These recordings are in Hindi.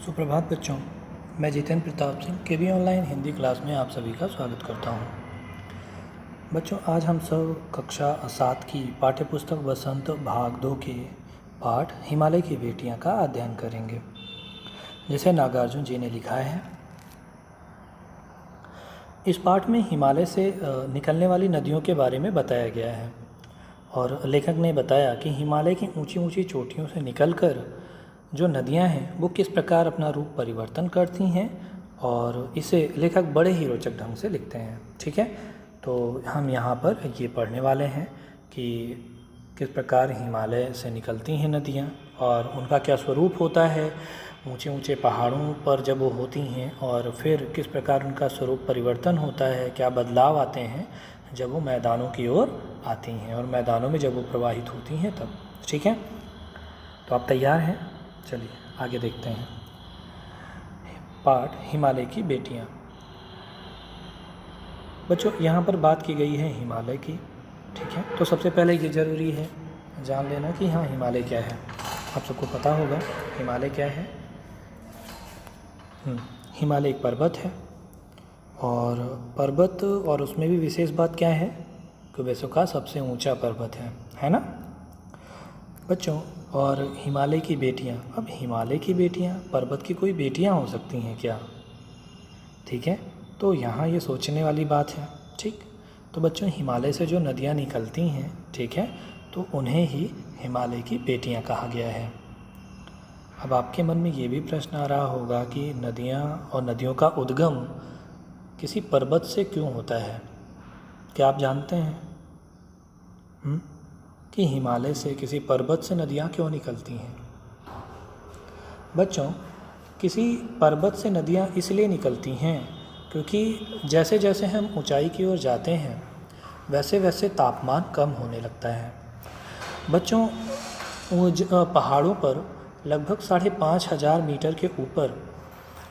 सुप्रभात बच्चों, मैं जितेंद्र प्रताप सिंह केवी ऑनलाइन हिंदी क्लास में आप सभी का स्वागत करता हूं। बच्चों, आज हम सब कक्षा 7 की पाठ्यपुस्तक बसंत भाग 2 के पाठ हिमालय की बेटियां का अध्ययन करेंगे, जिसे नागार्जुन जी ने लिखा है। इस पाठ में हिमालय से निकलने वाली नदियों के बारे में बताया गया है और लेखक ने बताया कि हिमालय की ऊंची ऊंची चोटियों से निकलकर जो नदियां हैं वो किस प्रकार अपना रूप परिवर्तन करती हैं, और इसे लेखक बड़े ही रोचक ढंग से लिखते हैं। ठीक है, तो हम यहाँ पर ये पढ़ने वाले हैं कि किस प्रकार हिमालय से निकलती हैं नदियाँ और उनका क्या स्वरूप होता है ऊंचे ऊंचे पहाड़ों पर जब वो होती हैं, और फिर किस प्रकार उनका स्वरूप परिवर्तन होता है, क्या बदलाव आते हैं जब वो मैदानों की ओर आती हैं और मैदानों में जब वो प्रवाहित होती हैं तब। ठीक है, तो आप तैयार हैं? चलिए आगे देखते हैं। पाठ हिमालय की बेटियां। बच्चों, यहाँ पर बात की गई है हिमालय की। ठीक है, तो सबसे पहले ये ज़रूरी है जान लेना कि हाँ, हिमालय क्या है। आप सबको पता होगा हिमालय क्या है। हिमालय एक पर्वत है, और पर्वत और उसमें भी विशेष बात क्या है कि विश्व का सबसे ऊंचा पर्वत है ना बच्चों। और हिमालय की बेटियां, अब हिमालय की बेटियां पर्वत की कोई बेटियां हो सकती हैं क्या? ठीक है, तो यहाँ ये सोचने वाली बात है। ठीक, तो बच्चों हिमालय से जो नदियाँ निकलती हैं, ठीक है, तो उन्हें ही हिमालय की बेटियाँ कहा गया है। अब आपके मन में ये भी प्रश्न आ रहा होगा कि नदियाँ और नदियों का उद्गम किसी पर्वत से क्यों होता है? क्या आप जानते हैं कि हिमालय से किसी पर्वत से नदियाँ क्यों निकलती हैं? बच्चों, किसी पर्वत से नदियाँ इसलिए निकलती हैं क्योंकि जैसे जैसे हम ऊंचाई की ओर जाते हैं वैसे वैसे तापमान कम होने लगता है। बच्चों, पहाड़ों पर लगभग 5,500 मीटर के ऊपर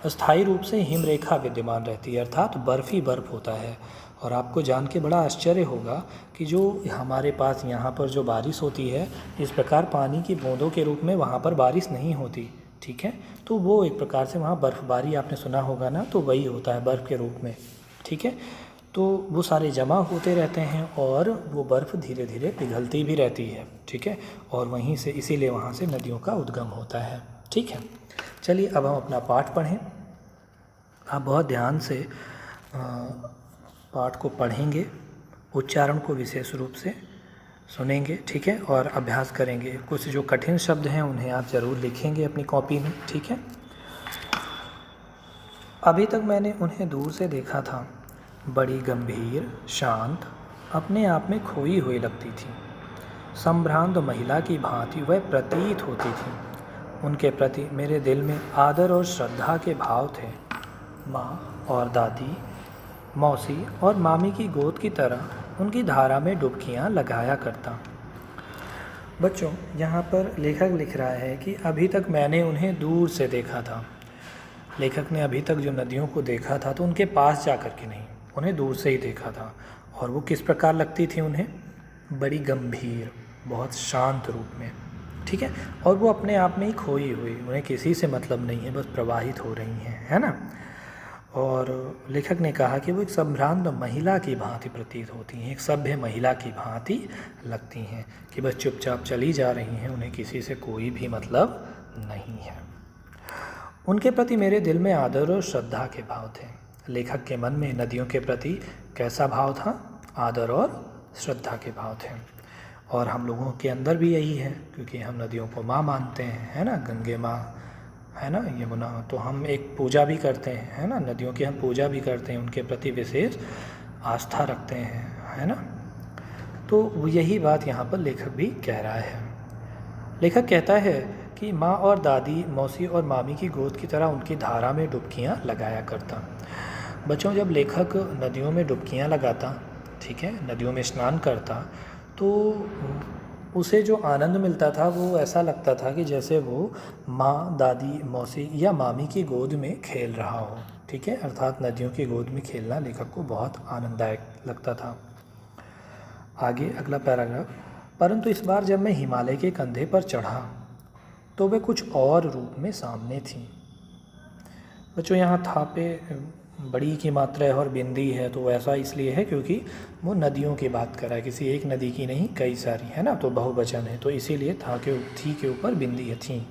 अस्थायी रूप से हिमरेखा विद्यमान रहती है, अर्थात बर्फ़ ही बर्फ़ होता है। और आपको जान के बड़ा आश्चर्य होगा कि जो हमारे पास यहाँ पर जो बारिश होती है, इस प्रकार पानी की बूंदों के रूप में वहाँ पर बारिश नहीं होती। ठीक है, तो वो एक प्रकार से वहाँ बर्फ़बारी आपने सुना होगा ना, तो वही होता है बर्फ़ के रूप में। ठीक है, तो वो सारे जमा होते रहते हैं और वो बर्फ़ धीरे धीरे पिघलती भी रहती है। ठीक है, और वहीं से इसीलिए वहाँ से नदियों का उद्गम होता है। ठीक है, चलिए अब हम अपना पाठ पढ़ें। आप बहुत ध्यान से पाठ को पढ़ेंगे, उच्चारण को विशेष रूप से सुनेंगे। ठीक है, और अभ्यास करेंगे। कुछ जो कठिन शब्द हैं उन्हें आप ज़रूर लिखेंगे अपनी कॉपी में। ठीक है, अभी तक मैंने उन्हें दूर से देखा था, बड़ी गंभीर, शांत, अपने आप में खोई हुई लगती थी। संभ्रांत महिला की भांति वह प्रतीत होती थी। उनके प्रति मेरे दिल में आदर और श्रद्धा के भाव थे। माँ और दादी, मौसी और मामी की गोद की तरह उनकी धारा में डुबकियाँ लगाया करता। बच्चों, यहाँ पर लेखक लिख रहा है कि अभी तक मैंने उन्हें दूर से देखा था। लेखक ने अभी तक जो नदियों को देखा था तो उनके पास जा कर के नहीं, उन्हें दूर से ही देखा था। और वो किस प्रकार लगती थी उन्हें? बड़ी गंभीर, बहुत शांत रूप में। ठीक है, और वो अपने आप में ही खोई हुई, उन्हें किसी से मतलब नहीं है, बस प्रवाहित हो रही हैं, है ना। और लेखक ने कहा कि वो एक संभ्रांत महिला की भांति प्रतीत होती हैं, एक सभ्य महिला की भांति लगती हैं कि बस चुपचाप चली जा रही हैं, उन्हें किसी से कोई भी मतलब नहीं है। उनके प्रति मेरे दिल में आदर और श्रद्धा के भाव थे। लेखक के मन में नदियों के प्रति कैसा भाव था? आदर और श्रद्धा के भाव थे। और हम लोगों के अंदर भी यही है, क्योंकि हम नदियों को माँ मानते हैं, है ना। गंगे माँ, है ना, यमुना, तो हम एक पूजा भी करते हैं, है ना, नदियों की हम पूजा भी करते हैं, उनके प्रति विशेष आस्था रखते हैं, है ना। तो यही बात यहाँ पर लेखक भी कह रहा है। लेखक कहता है कि माँ और दादी, मौसी और मामी की गोद की तरह उनकी धारा में डुबकियाँ लगाया करता। बच्चों, जब लेखक नदियों में डुबकियाँ लगाता, ठीक है, नदियों में स्नान करता, तो उसे जो आनंद मिलता था वो ऐसा लगता था कि जैसे वो माँ, दादी, मौसी या मामी की गोद में खेल रहा हो। ठीक है, अर्थात नदियों की गोद में खेलना लेखक को बहुत आनंददायक लगता था। आगे अगला पैराग्राफ। परंतु इस बार जब मैं हिमालय के कंधे पर चढ़ा तो वे कुछ और रूप में सामने थीं। बच्चों यहाँ था पे बड़ी की मात्रा है और बिंदी है, तो वैसा इसलिए है क्योंकि वो नदियों की बात कर रहा है, किसी एक नदी की नहीं, कई सारी है ना, तो बहुवचन है, तो इसीलिए था के थी के ऊपर बिंदी है, थी।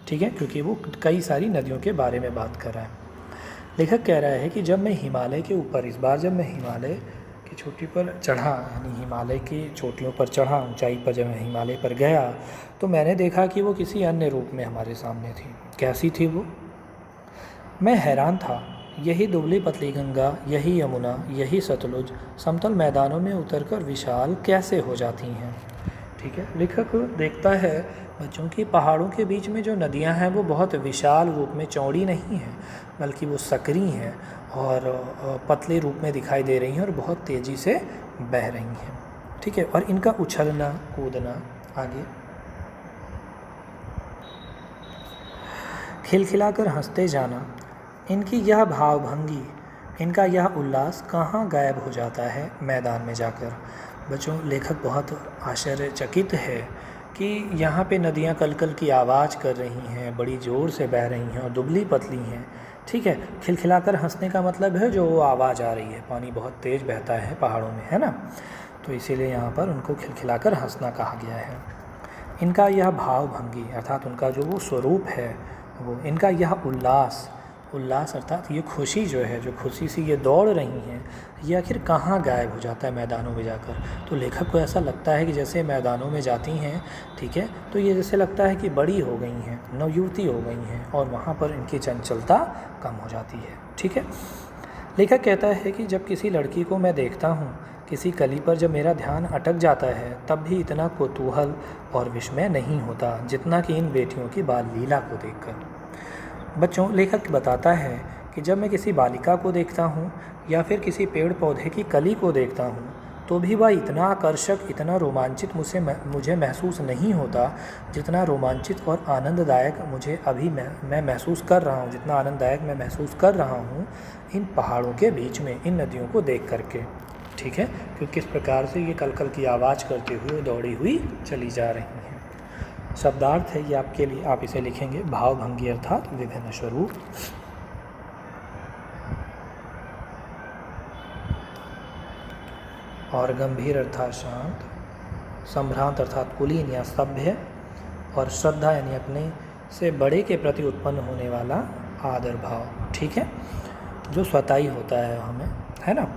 ठीक है, क्योंकि वो कई सारी नदियों के बारे में बात कर रहा है। लेखक कह रहा है कि जब मैं हिमालय के ऊपर, इस बार जब मैं हिमालय की चोटी पर चढ़ा, यानी हिमालय की चोटियों पर चढ़ा, ऊंचाई पर जब मैं हिमालय पर गया, तो मैंने देखा कि वो किसी अन्य रूप में हमारे सामने थी। कैसी थी वो? मैं हैरान था। यही दुबली पतली गंगा, यही यमुना, यही सतलुज समतल मैदानों में उतरकर विशाल कैसे हो जाती हैं। ठीक है, लेखक देखता है बच्चों की पहाड़ों के बीच में जो नदियां हैं वो बहुत विशाल रूप में चौड़ी नहीं हैं, बल्कि वो सकरी हैं और पतले रूप में दिखाई दे रही हैं और बहुत तेज़ी से बह रही हैं। ठीक है, और इनका उछलना कूदना, आगे खिलखिलाकर हंसते जाना, इनकी यह भावभंगी, इनका यह उल्लास कहाँ गायब हो जाता है मैदान में जाकर। बच्चों, लेखक बहुत आश्चर्यचकित है कि यहाँ पे नदियाँ कल-कल की आवाज़ कर रही हैं, बड़ी ज़ोर से बह रही हैं और दुबली पतली हैं। ठीक है, खिलखिलाकर हंसने का मतलब है जो वो आवाज़ आ रही है, पानी बहुत तेज़ बहता है पहाड़ों में, है ना, तो इसीलिए यहाँ पर उनको खिलखिलाकर हंसना कहा गया है। इनका यह भावभंगी अर्थात उनका जो वो स्वरूप है वो, इनका यह उल्लास, उल्लास अर्थात ये खुशी जो है, जो खुशी से ये दौड़ रही हैं, ये आखिर कहाँ गायब हो जाता है मैदानों में जाकर। तो लेखक को ऐसा लगता है कि जैसे मैदानों में जाती हैं, ठीक है, तो ये जैसे लगता है कि बड़ी हो गई हैं, नवयुवती हो गई हैं और वहाँ पर इनकी चंचलता कम हो जाती है। ठीक है, लेखक कहता है कि जब किसी लड़की को मैं देखता हूँ, किसी कली पर जब मेरा ध्यान अटक जाता है, तब भी इतना कौतूहल और विस्मय नहीं होता जितना कि इन बेटियों की बाल लीला को देखकर। बच्चों, लेखक बताता है कि जब मैं किसी बालिका को देखता हूँ या फिर किसी पेड़ पौधे की कली को देखता हूँ, तो भी वह इतना आकर्षक, इतना रोमांचित मुझे महसूस नहीं होता जितना रोमांचित और आनंददायक मुझे अभी मैं महसूस कर रहा हूँ, जितना आनंददायक मैं महसूस कर रहा हूँ इन पहाड़ों के बीच में, इन नदियों को देख करके। ठीक है, कि किस प्रकार से ये कल-कल की आवाज़ करते हुए दौड़ी हुई चली जा रही हैं। शब्दार्थ है ये आपके लिए, आप इसे लिखेंगे भावभंगी अर्थात विभिन्न स्वरूप। और गंभीर अर्थात शांत, संभ्रांत अर्थात कुलीन या सभ्य, और श्रद्धा यानी अपने से बड़े के प्रति उत्पन्न होने वाला आदर भाव। ठीक है, जो स्वतः ही होता है हमें, है ना,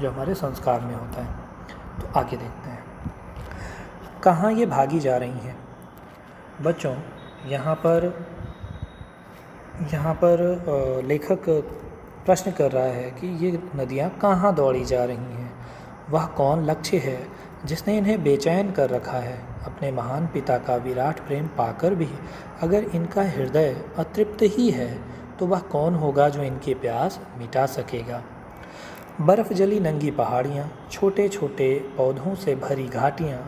जो हमारे संस्कार में होता है। तो आगे देखते हैं कहाँ ये भागी जा रही हैं। बच्चों, यहाँ पर लेखक प्रश्न कर रहा है कि ये नदियाँ कहाँ दौड़ी जा रही हैं, वह कौन लक्ष्य है जिसने इन्हें बेचैन कर रखा है। अपने महान पिता का विराट प्रेम पाकर भी अगर इनका हृदय अतृप्त ही है, तो वह कौन होगा जो इनकी प्यास मिटा सकेगा। बर्फ़ जली नंगी पहाड़ियाँ, छोटे छोटे पौधों से भरी घाटियाँ,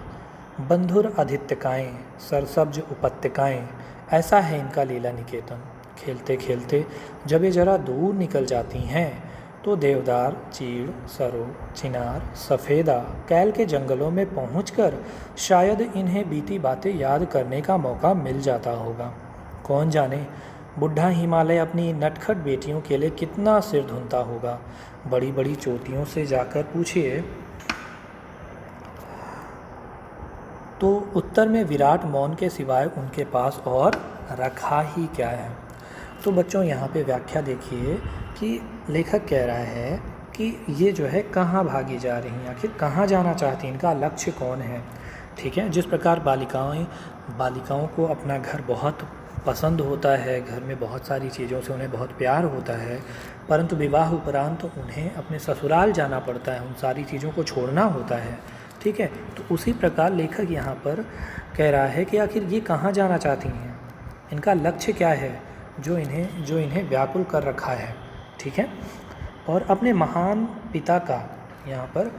बंधुर आदित्यकाएँ, सरसब्ज उपत्यकाएँ, ऐसा है इनका लीला निकेतन। खेलते खेलते जब ये जरा दूर निकल जाती हैं, तो देवदार, चीड़, सरो, चिनार, सफ़ेदा, कैल के जंगलों में पहुंचकर शायद इन्हें बीती बातें याद करने का मौका मिल जाता होगा। कौन जाने बुढ़ा हिमालय अपनी नटखट बेटियों के लिए कितना सिर धुनता होगा। बड़ी बड़ी चोटियों से जाकर पूछिए तो उत्तर में विराट मौन के सिवाय उनके पास और रखा ही क्या है। तो बच्चों, यहाँ पे व्याख्या देखिए कि लेखक कह रहा है कि ये जो है कहाँ भागी जा रही हैं, आखिर कहाँ जाना चाहती हैं, इनका लक्ष्य कौन है। ठीक है, जिस प्रकार बालिकाओं को अपना घर बहुत पसंद होता है, घर में बहुत सारी चीज़ों से उन्हें बहुत प्यार होता है, परंतु विवाह उपरांत तो उन्हें अपने ससुराल जाना पड़ता है, उन सारी चीज़ों को छोड़ना होता है। ठीक है, तो उसी प्रकार लेखक यहाँ पर कह रहा है कि आखिर ये कहाँ जाना चाहती हैं, इनका लक्ष्य क्या है जो इन्हें व्याकुल कर रखा है। ठीक है, और अपने महान पिता का, यहाँ पर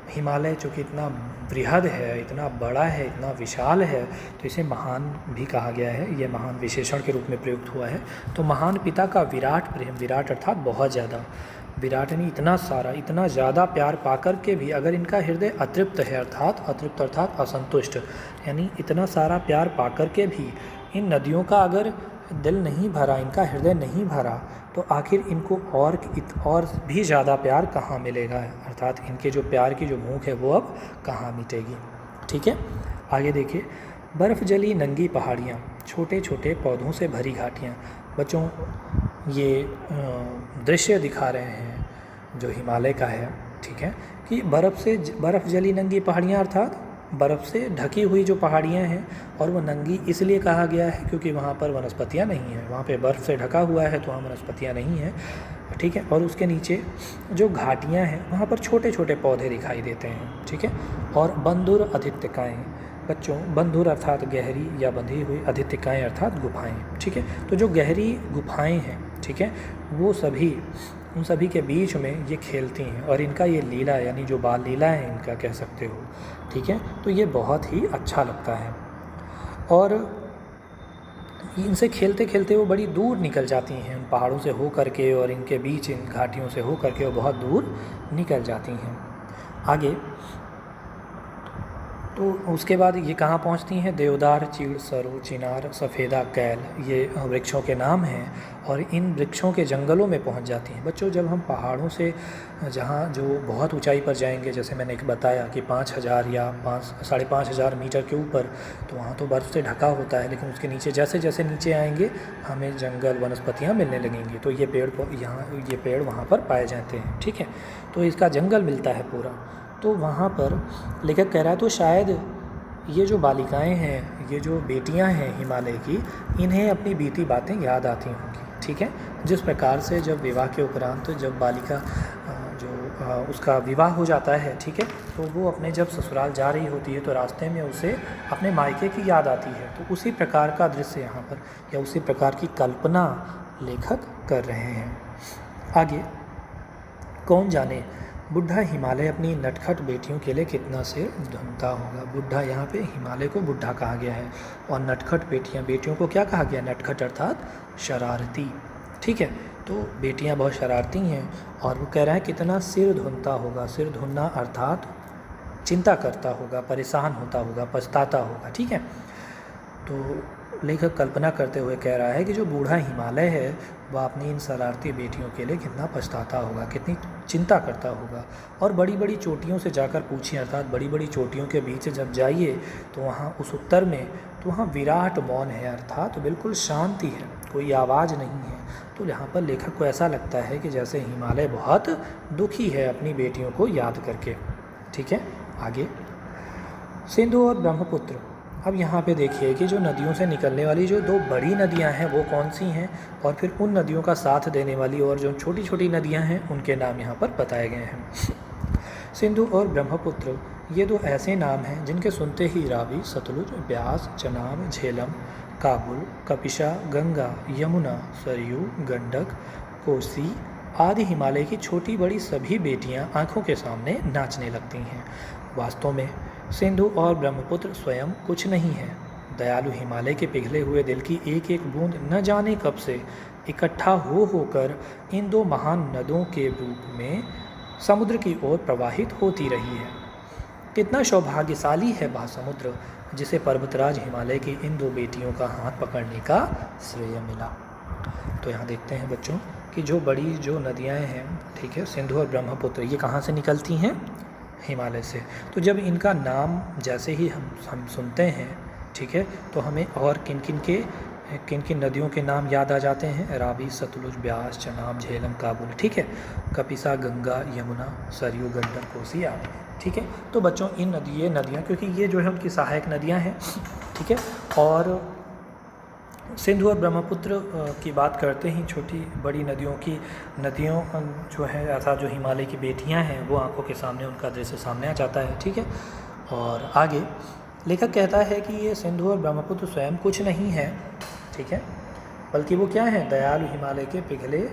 हिमालय चूँकि इतना बृहद है, इतना बड़ा है, इतना विशाल है, तो इसे महान भी कहा गया है, ये महान विशेषण के रूप में प्रयुक्त हुआ है। तो महान पिता का विराट प्रेम, विराट अर्थात बहुत ज़्यादा, विराट यानी इतना सारा, इतना ज़्यादा प्यार पाकर के भी अगर इनका हृदय अतृप्त है, अतृप्त अर्थात असंतुष्ट, यानी इतना सारा प्यार पाकर के भी इन नदियों का अगर दिल नहीं भरा, इनका हृदय नहीं भरा, तो आखिर इनको और भी ज़्यादा प्यार कहाँ मिलेगा, अर्थात इनके जो प्यार की जो भूख है वो अब कहाँ मिटेगी। ठीक है, आगे देखिए। बर्फ़ जली नंगी पहाड़ियाँ, छोटे छोटे पौधों से भरी घाटियाँ। बच्चों ये दृश्य दिखा रहे हैं जो हिमालय का है, ठीक है, कि बर्फ़ जली नंगी पहाड़ियाँ अर्थात बर्फ़ से ढकी हुई जो पहाड़ियाँ हैं, और वो नंगी इसलिए कहा गया है क्योंकि वहाँ पर वनस्पतियाँ नहीं हैं, वहाँ पे बर्फ़ से ढका हुआ है तो वहाँ वनस्पतियाँ नहीं हैं। ठीक है, और उसके नीचे जो घाटियाँ हैं वहाँ पर छोटे छोटे पौधे दिखाई देते हैं। ठीक है, और बंधुर अधित्यकाएँ। बच्चों बंधुर अर्थात गहरी या बंधी हुई, अधित्यकाएँ अर्थात गुफाएँ। ठीक है, तो जो गहरी गुफाएँ हैं, ठीक है, वो उन सभी के बीच में ये खेलती हैं, और इनका ये लीला यानी जो बाल लीला है इनका कह सकते हो। ठीक है, तो ये बहुत ही अच्छा लगता है, और इनसे खेलते खेलते वो बड़ी दूर निकल जाती हैं, उन पहाड़ों से हो करके, और इनके बीच इन घाटियों से हो करके वो बहुत दूर निकल जाती हैं। आगे तो उसके बाद ये कहाँ पहुँचती हैं? देवदार, चीड़, सरू, चिनार, सफ़ेदा, कैल, ये वृक्षों के नाम हैं, और इन वृक्षों के जंगलों में पहुँच जाती हैं। बच्चों जब हम पहाड़ों से जहाँ जो बहुत ऊंचाई पर जाएंगे, जैसे मैंने एक बताया कि 5000 या 5,500 मीटर के ऊपर, तो वहाँ तो बर्फ़ से ढका होता है, लेकिन उसके नीचे जैसे जैसे नीचे आएंगे हमें जंगल वनस्पतियाँ मिलने लगेंगी, तो ये पेड़ वहाँ पर पाए जाते हैं। ठीक है, तो इसका जंगल मिलता है पूरा। तो वहाँ पर लेखक कह रहा है तो शायद ये जो बालिकाएं हैं, ये जो बेटियां हैं हिमालय की, इन्हें अपनी बीती बातें याद आती होंगी। ठीक है, जिस प्रकार से जब विवाह के उपरांत जब बालिका उसका विवाह हो जाता है, ठीक है, तो वो अपने जब ससुराल जा रही होती है तो रास्ते में उसे अपने मायके की याद आती है, तो उसी प्रकार का दृश्य यहाँ पर या उसी प्रकार की कल्पना लेखक कर रहे हैं। आगे, कौन जाने बुढ़ा हिमालय अपनी नटखट बेटियों के लिए कितना सिर धुनता होगा। बुढ़ा, यहाँ पे हिमालय को बुढ़ा कहा गया है, और नटखट बेटियों को क्या कहा गया? नटखट अर्थात शरारती। ठीक है, तो बेटियाँ बहुत शरारती हैं, और वो कह रहा है कितना सिर धुनता होगा। सिर धुनना अर्थात चिंता करता होगा, परेशान होता होगा, पछताता होगा। ठीक है, तो लेखक कल्पना करते हुए कह रहा है कि जो बूढ़ा हिमालय है वह अपनी इन शरारती बेटियों के लिए कितना पछताता होगा, कितनी चिंता करता होगा। और बड़ी बड़ी चोटियों से जाकर पूछिए, अर्थात बड़ी बड़ी चोटियों के बीच जब जाइए तो वहाँ उस उत्तर में तो वहाँ विराट मौन है, अर्थात बिल्कुल शांति है, कोई आवाज़ नहीं है। तो यहाँ पर लेखक को ऐसा लगता है कि जैसे हिमालय बहुत दुखी है अपनी बेटियों को याद करके। ठीक है, आगे सिंधु और ब्रह्मपुत्र। अब यहाँ पे देखिए कि जो नदियों से निकलने वाली जो दो बड़ी नदियाँ हैं वो कौन सी हैं, और फिर उन नदियों का साथ देने वाली और जो छोटी छोटी नदियाँ हैं उनके नाम यहाँ पर बताए गए हैं। सिंधु और ब्रह्मपुत्र ये दो ऐसे नाम हैं जिनके सुनते ही रावी, सतलुज, ब्यास, चनाब, झेलम, काबुल, कपिशा, गंगा, यमुना, सरयू, गंडक, कोसी आदि हिमालय की छोटी बड़ी सभी बेटियाँ आँखों के सामने नाचने लगती हैं। वास्तव में सिंधु और ब्रह्मपुत्र स्वयं कुछ नहीं है। दयालु हिमालय के पिघले हुए दिल की एक एक बूंद न जाने कब से इकट्ठा होकर इन दो महान नदों के रूप में समुद्र की ओर प्रवाहित होती रही है। कितना सौभाग्यशाली है वह समुद्र जिसे पर्वतराज हिमालय की इन दो बेटियों का हाथ पकड़ने का श्रेय मिला। तो यहाँ देखते हैं बच्चों कि जो बड़ी जो नदियाँ हैं, ठीक है, सिंधु और ब्रह्मपुत्र, ये कहाँ से निकलती हैं? हिमालय से। तो जब इनका नाम जैसे ही हम सुनते हैं, ठीक है, तो हमें और किन किन नदियों के नाम याद आ जाते हैं? रावी, सतलुज, ब्यास, चनाब, झेलम, काबुल। ठीक है, कपिसा, गंगा, यमुना, सरयू, गंडक, कोसी आदि। ठीक है, तो बच्चों ये नदियाँ क्योंकि ये जो है उनकी सहायक नदियाँ हैं। ठीक है, और सिंधु और ब्रह्मपुत्र की बात करते ही छोटी बड़ी नदियों जो है अर्थात जो हिमालय की बेटियां हैं वो आंखों के सामने उनका दृश्य सामने आ जाता है। ठीक है, और आगे लेखक कहता है कि ये सिंधु और ब्रह्मपुत्र स्वयं कुछ नहीं है, ठीक है, बल्कि वो क्या है? दयालु हिमालय के पिघले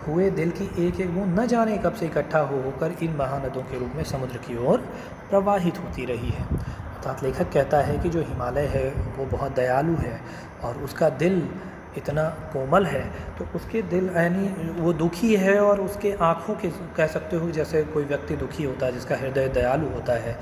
हुए दिल की एक एक बूंद न जाने कब से इकट्ठा होकर इन महानदों के रूप में समुद्र की ओर प्रवाहित होती रही है। अर्थात लेखक कहता है कि जो हिमालय है वो बहुत दयालु है और उसका दिल इतना कोमल है, तो उसके दिल यानी वो दुखी है और उसके आँखों के कह सकते हो जैसे कोई व्यक्ति दुखी होता है जिसका हृदय दयालु होता है,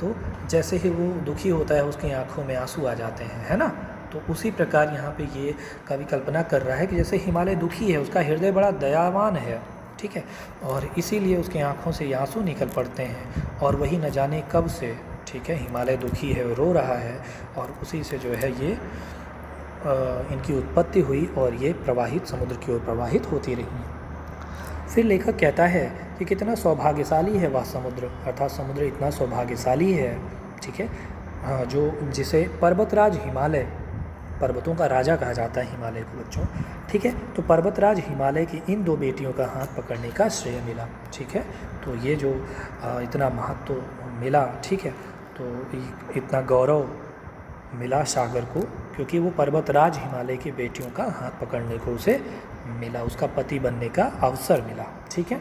तो जैसे ही वो दुखी होता है उसकी आँखों में आंसू आ जाते हैं, है ना। तो उसी प्रकार यहाँ पे ये कवि कल्पना कर रहा है कि जैसे हिमालय दुखी है, उसका हृदय बड़ा दयावान है, ठीक है, और इसीलिए उसकी आँखों से आंसू निकल पड़ते हैं, और वही न जाने कब से, ठीक है, हिमालय दुखी है, रो रहा है, और उसी से जो है ये इनकी उत्पत्ति हुई और ये प्रवाहित समुद्र की ओर प्रवाहित होती रही। फिर लेखक कहता है कि कितना सौभाग्यशाली है वह समुद्र, अर्थात समुद्र इतना सौभाग्यशाली है, ठीक है, जो जिसे पर्वतराज हिमालय, पर्वतों का राजा कहा जाता है हिमालय को बच्चों, ठीक है, तो पर्वतराज हिमालय की इन दो बेटियों का हाथ पकड़ने का श्रेय मिला, ठीक है, तो ये जो इतना महत्व मिला, ठीक है, तो इतना गौरव मिला सागर को, क्योंकि वो पर्वतराज हिमालय की बेटियों का हाथ पकड़ने को उसे मिला, उसका पति बनने का अवसर मिला, ठीक है।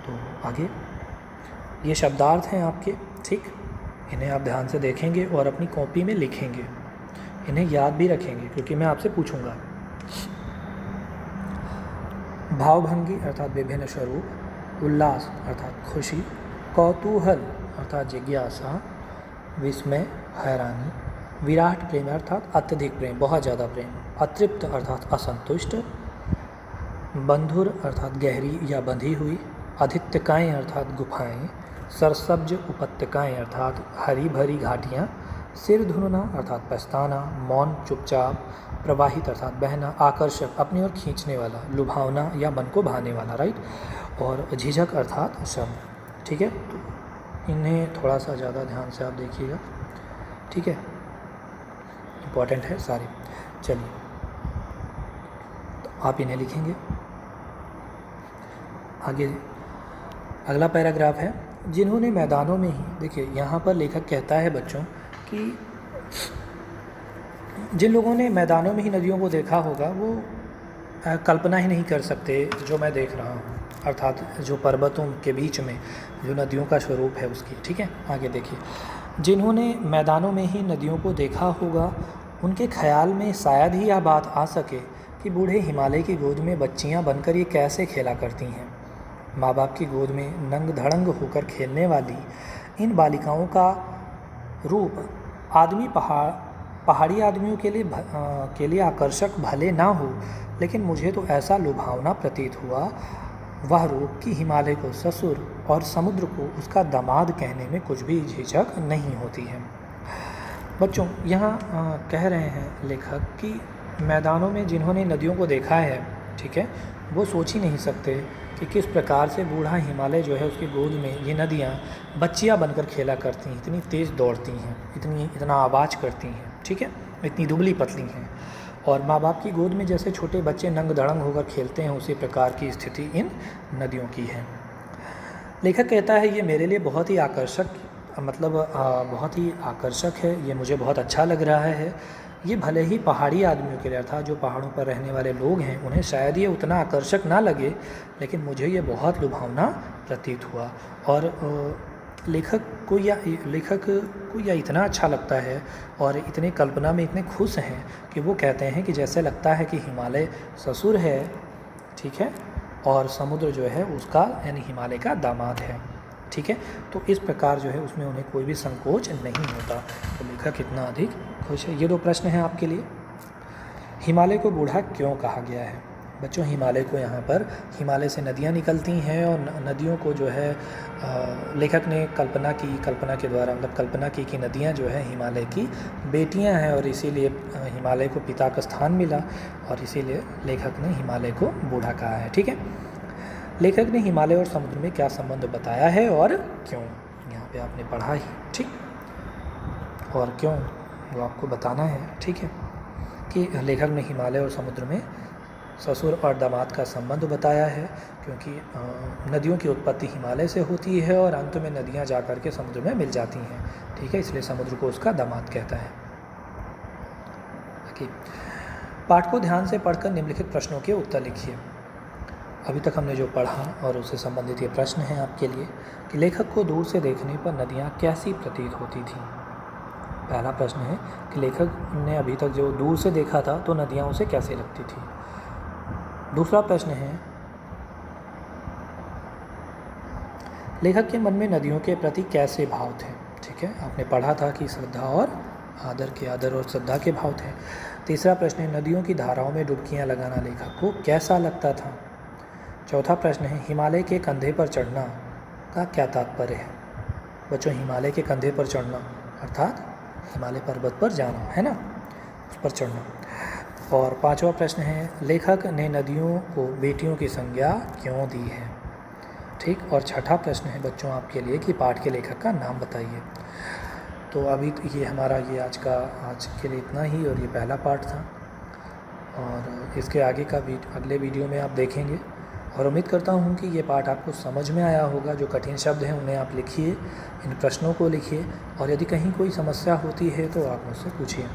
तो आगे ये शब्दार्थ हैं आपके, ठीक, इन्हें आप ध्यान से देखेंगे और अपनी कॉपी में लिखेंगे, इन्हें याद भी रखेंगे क्योंकि मैं आपसे पूछूंगा। भावभंगी अर्थात विभिन्न स्वरूप, उल्लास अर्थात खुशी, कौतूहल अर्थात जिज्ञासा, विस्मय हैरानी, विराट प्रेम अर्थात अत्यधिक प्रेम, बहुत ज़्यादा प्रेम, अतृप्त अर्थात असंतुष्ट, बंधुर अर्थात गहरी या बंधी हुई, अधित्यकाएँ अर्थात गुफाएँ, सरसब्ज उपत्यकाएँ अर्थात हरी भरी घाटियाँ, सिर धुनना अर्थात पछताना, मौन चुपचाप, प्रवाहित अर्थात बहना, आकर्षक अपनी ओर खींचने वाला, लुभावना या मन को भाने वाला, राइट, और झिझक अर्थात शब्द, ठीक है। तो इन्हें थोड़ा सा ज़्यादा ध्यान से आप देखिएगा, ठीक है, इम्पॉर्टेंट है सारे। चलिए तो आप इन्हें लिखेंगे। आगे अगला पैराग्राफ है, जिन्होंने मैदानों में ही, देखिए यहाँ पर लेखक कहता है बच्चों कि जिन लोगों ने मैदानों में ही नदियों को देखा होगा वो कल्पना ही नहीं कर सकते जो मैं देख रहा हूँ, अर्थात जो पर्वतों के बीच में जो नदियों का स्वरूप है उसकी, ठीक है। आगे देखिए, जिन्होंने मैदानों में ही नदियों को देखा होगा उनके ख्याल में शायद ही यह बात आ सके कि बूढ़े हिमालय की गोद में बच्चियाँ बनकर ये कैसे खेला करती हैं। माँ बाप की गोद में नंग धड़ंग होकर खेलने वाली इन बालिकाओं का रूप आदमी पहाड़ी आदमियों के लिए आकर्षक भले ना हो, लेकिन मुझे तो ऐसा लुभावना प्रतीत हुआ वह रूप कि हिमालय को ससुर और समुद्र को उसका दामाद कहने में कुछ भी झिझक नहीं होती है। बच्चों यहाँ कह रहे हैं लेखक कि मैदानों में जिन्होंने नदियों को देखा है, ठीक है, वो सोच ही नहीं सकते कि किस प्रकार से बूढ़ा हिमालय जो है उसकी गोद में ये नदियाँ बच्चियाँ बनकर खेला करती हैं, इतनी तेज़ दौड़ती हैं, इतना आवाज़ करती हैं, ठीक है, इतनी दुबली पतली हैं, और माँ बाप की गोद में जैसे छोटे बच्चे नंग धड़ंग होकर खेलते हैं उसी प्रकार की स्थिति इन नदियों की है। लेखक कहता है ये मेरे लिए बहुत ही आकर्षक, मतलब बहुत ही आकर्षक है, ये मुझे बहुत अच्छा लग रहा है। ये भले ही पहाड़ी आदमियों के लिए, अर्थात जो पहाड़ों पर रहने वाले लोग हैं, उन्हें शायद ये उतना आकर्षक ना लगे, लेकिन मुझे ये बहुत लुभावना प्रतीत हुआ। और लेखक को या इतना अच्छा लगता है और इतने कल्पना में इतने खुश हैं कि वो कहते हैं कि जैसे लगता है कि हिमालय ससुर है, ठीक है, और समुद्र जो है उसका यानी हिमालय का दामाद है, ठीक है। तो इस प्रकार जो है उसमें उन्हें कोई भी संकोच नहीं होता। तो लेखक कितना अधिक खुश है। ये दो प्रश्न हैं आपके लिए। हिमालय को बूढ़ा क्यों कहा गया है? बच्चों, हिमालय को यहाँ पर, हिमालय से नदियाँ निकलती हैं और नदियों को जो है लेखक ने कल्पना के द्वारा मतलब कल्पना की कि नदियाँ जो है हिमालय की बेटियाँ हैं और इसीलिए हिमालय को पिता का स्थान मिला और इसीलिए लेखक ने हिमालय को बूढ़ा कहा है, ठीक है। लेखक ने हिमालय और समुद्र में क्या संबंध बताया है और क्यों, यहाँ पे आपने पढ़ा ही, ठीक, और क्यों वो आपको बताना है, ठीक है, कि लेखक ने हिमालय और समुद्र में ससुर और दामाद का संबंध बताया है, क्योंकि नदियों की उत्पत्ति हिमालय से होती है और अंत में नदियाँ जाकर के समुद्र में मिल जाती हैं, ठीक है, इसलिए समुद्र को उसका दामाद कहता है। पाठ को ध्यान से पढ़कर निम्नलिखित प्रश्नों के उत्तर लिखिए। अभी तक हमने जो पढ़ा और उससे संबंधित ये प्रश्न हैं आपके लिए कि लेखक को दूर से देखने पर नदियाँ कैसी प्रतीत होती थीं। पहला प्रश्न है कि लेखक ने अभी तक जो दूर से देखा था तो नदियाँ उसे कैसे लगती थी। दूसरा प्रश्न है लेखक के मन में नदियों के प्रति कैसे भाव थे। ठीक है, आपने पढ़ा था कि श्रद्धा और आदर के आदर और श्रद्धा के भाव थे। तीसरा प्रश्न है नदियों की धाराओं में डुबकियां लगाना लेखक को कैसा लगता था। चौथा प्रश्न है हिमालय के कंधे पर चढ़ना का क्या तात्पर्य है। बच्चों हिमालय के कंधे पर चढ़ना अर्थात हिमालय पर्वत पर जाना है ना, उस पर चढ़ना। और पांचवा प्रश्न है लेखक ने नदियों को बेटियों की संज्ञा क्यों दी है। ठीक। और छठा प्रश्न है बच्चों आपके लिए कि पाठ के लेखक का नाम बताइए। तो अभी तो ये हमारा आज के लिए इतना ही, और ये पहला पार्ट था, और इसके आगे का अगले वीडियो में आप देखेंगे। और उम्मीद करता हूँ कि ये पाठ आपको समझ में आया होगा। जो कठिन शब्द हैं उन्हें आप लिखिए, इन प्रश्नों को लिखिए, और यदि कहीं कोई समस्या होती है तो आप मुझसे पूछिए।